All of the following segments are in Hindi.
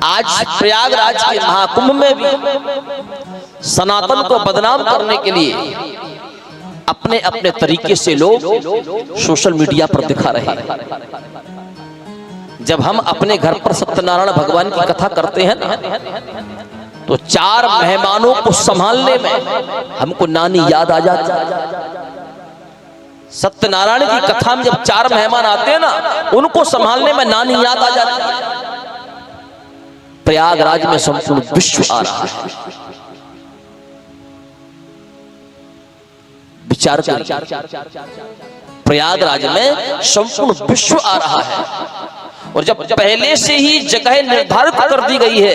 आज प्रयागराज के महाकुंभ में भी सनातन को बदनाम करने के लिए अपने अपने तरीके से लोग सोशल मीडिया पर दिखा रहे हैं। जब हम अपने घर पर सत्यनारायण भगवान की कथा करते हैं ना, तो 4 मेहमानों को संभालने में हमको नानी याद आ जाती है। सत्यनारायण की कथा में जब 4 मेहमान आते हैं ना, उनको संभालने में नानी याद आ जाती है। प्रयागराज में संपूर्ण विश्व आ रहा है, विचार करिए। प्रयागराज में संपूर्ण विश्व आ रहा है, और जब पहले से ही जगह निर्धारित कर दी गई है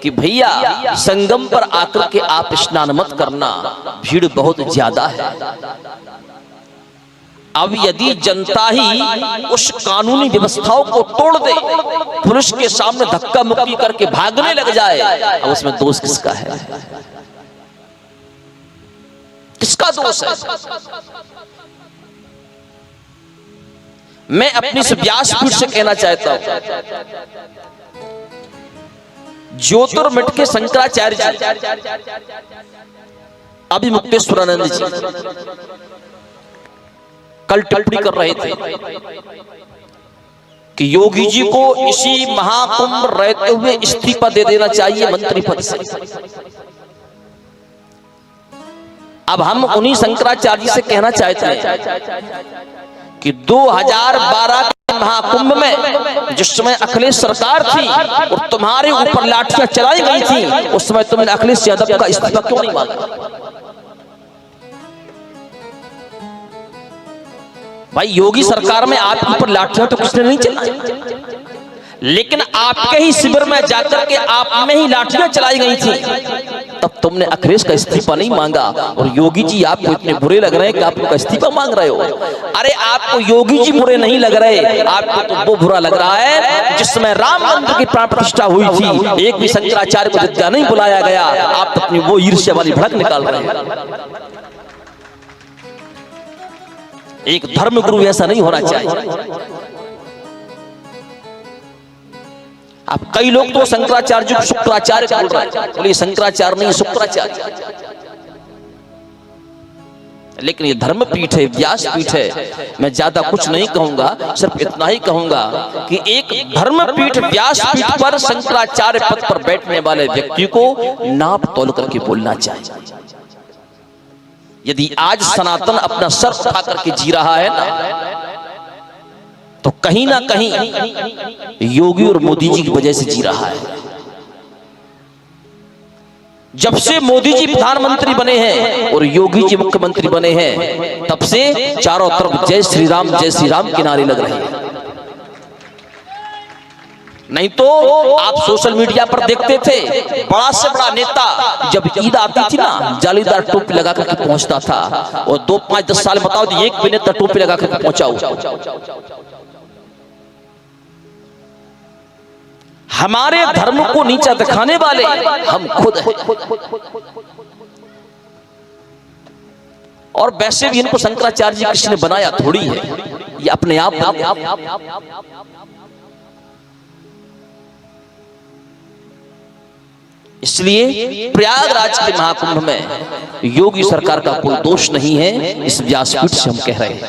कि भैया संगम पर आकर के आप स्नान मत करना, भीड़ बहुत ज्यादा है। अब यदि जनता ही उस कानूनी व्यवस्थाओं को तोड़ दे, पुलिस के सामने धक्का मुक्की करके भागने लग जाए, अब उसमें दोष किसका है? किसका दोष है? मैं अपनी से व्यासपीठ से कहना चाहता हूं, ज्योतिर्मठ के शंकराचार्य जी, अभी मुक्तेश्वरानंद जी कल टिप्पणी कर रहे थे कि योगी जी को इसी महाकुंभ रहते हुए इस्तीफा दे देना चाहिए मंत्री पद से। अब हम उन्हीं शंकराचार्य जी से कहना चाहते हैं कि 2012 के महाकुंभ में जिस समय अखिलेश सरकार थी और तुम्हारे ऊपर लाठियां चलाई गई थी, उस समय तुमने अखिलेश यादव का इस्तीफा क्यों नहीं मांगा? भाई योगी सरकार में आपके ऊपर लाठियां तो किसने नहीं चलाई, लेकिन आपके ही शिविर में जाकर के आप में ही लाठियां चलाई गई थी, तब तुमने अखिलेश का इस्तीफा नहीं मांगा। और योगी जी आपको इतने बुरे लग रहे हैं कि आप उनका इस्तीफा मांग रहे हो। अरे आपको योगी जी बुरे नहीं लग रहे, आपको तो वो बुरा लग रहा है जिसमें राम मंदिर की प्राण प्रतिष्ठा हुई थी, एक भी शंकराचार्य को विद्या नहीं बुलाया गया। आप अपनी वो ईर्ष्या वाली भड़क निकाल रहे हैं। एक धर्म गुरु ऐसा नहीं होना चाहिए। आप कई लोग तो शंकराचार्य जी को शुक्राचार्य बोल रहे हैं, बोलिए शंकराचार्य नहीं शुक्राचार्य, लेकिन ये धर्मपीठ है, व्यासपीठ है। मैं ज्यादा कुछ नहीं कहूंगा, सिर्फ इतना ही कहूंगा कि एक धर्मपीठ व्यासपीठ पर शंकराचार्य पद पर बैठने वाले व्यक्ति को नाप तोल करके बोलना चाहिए। यदि आज सनातन अपना सर उठा करके जी रहा है ना, तो कहीं ना कहीं योगी और मोदी जी की वजह से जी रहा है। जब से मोदी जी प्रधानमंत्री बने हैं और योगी जी मुख्यमंत्री बने हैं, तब से चारों तरफ जय श्री राम के नारे लग रहे हैं। नहीं तो आप सोशल मीडिया पर देखते थे, बड़ा से बड़ा नेता जब ईद आती थी ना, जालीदार टोपी लगा करके पहुंचता था, और 2, 5, 10 साल बताओ तो एक भी नेता टोपी लगा करके पहुंचा। हमारे धर्म को नीचा दिखाने वाले हम खुद हैं। और वैसे भी इनको शंकराचार्य जी किसी ने बनाया थोड़ी है, ये अपने आप। इसलिए प्रयागराज के महाकुंभ में योगी सरकार का कोई दोष नहीं है, इस व्यासपीठ से हम कह रहे हैं।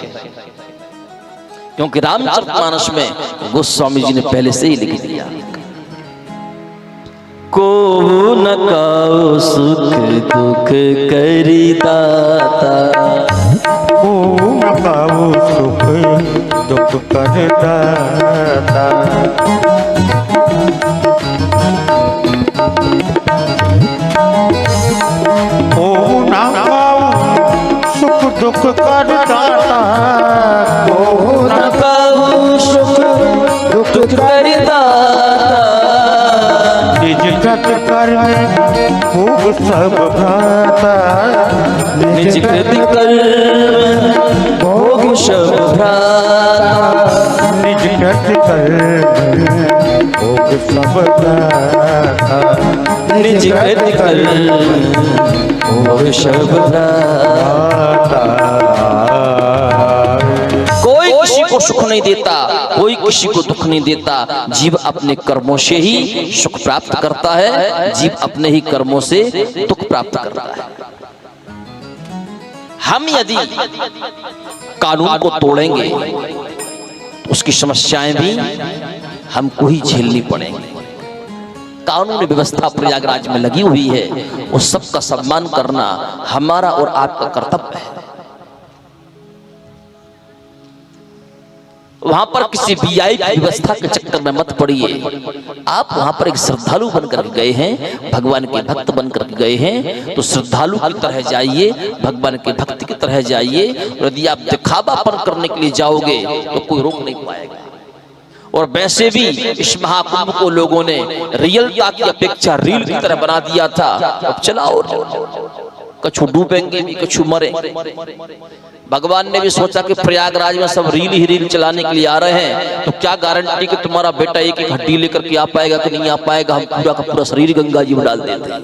क्योंकि रामचरितमानस में गोस्वामी जी ने पहले से ही लिख दिया, को न काओ सुख दुख करी दाता, को न काओ सुख दुख कर दाता, को न काओ सुख दुख कर दाता, को न काओ सुख दुख करी दाता, निज कृत कर्म भोग सब भ्राता, निज कृत कर्म भोग सब भ्राता, निज कृत कर्म भोग सब भ्राता, निज कृत कर्म भोग सब भ्राता। कोई किसी को सुख नहीं देता, कोई किसी को दुख नहीं देता। जीव अपने कर्मों से ही सुख प्राप्त करता है, जीव अपने ही कर्मों से दुख प्राप्त करता है। हम यदि कानून को तोड़ेंगे तो उसकी समस्याएं भी हमको ही झेलनी पड़ेंगी। कानून व्यवस्था प्रयागराज में लगी हुई है, उस सबका सम्मान करना हमारा और आपका कर्तव्य है। वहां पर किसी वीआईपी व्यवस्था के चक्कर में मत पड़िए। आप वहां पर एक श्रद्धालु बनकर गए हैं, भगवान के भक्त बनकर गए हैं, तो श्रद्धालु की तरह जाइए, भगवान के भक्त की तरह जाइए। यदि आप दिखावापन करने के लिए जाओगे तो कोई रोक नहीं पाएगा। और वैसे भी इस महाकुंभ को लोगों ने रियलता की अपेक्षा रील की तरह बना दिया था। अब चलाओ, कछु डूबेंगे भी, कछु मरेंगे। भगवान ने भी सोचा कि प्रयागराज में सब रील ही रील चलाने के लिए आ रहे हैं, तो क्या गारंटी कि तुम्हारा बेटा एक एक हड्डी लेकर के आ पाएगा कि नहीं आ पाएगा। हम पूरा का पूरा शरीर गंगा जी में डाल देते हैं।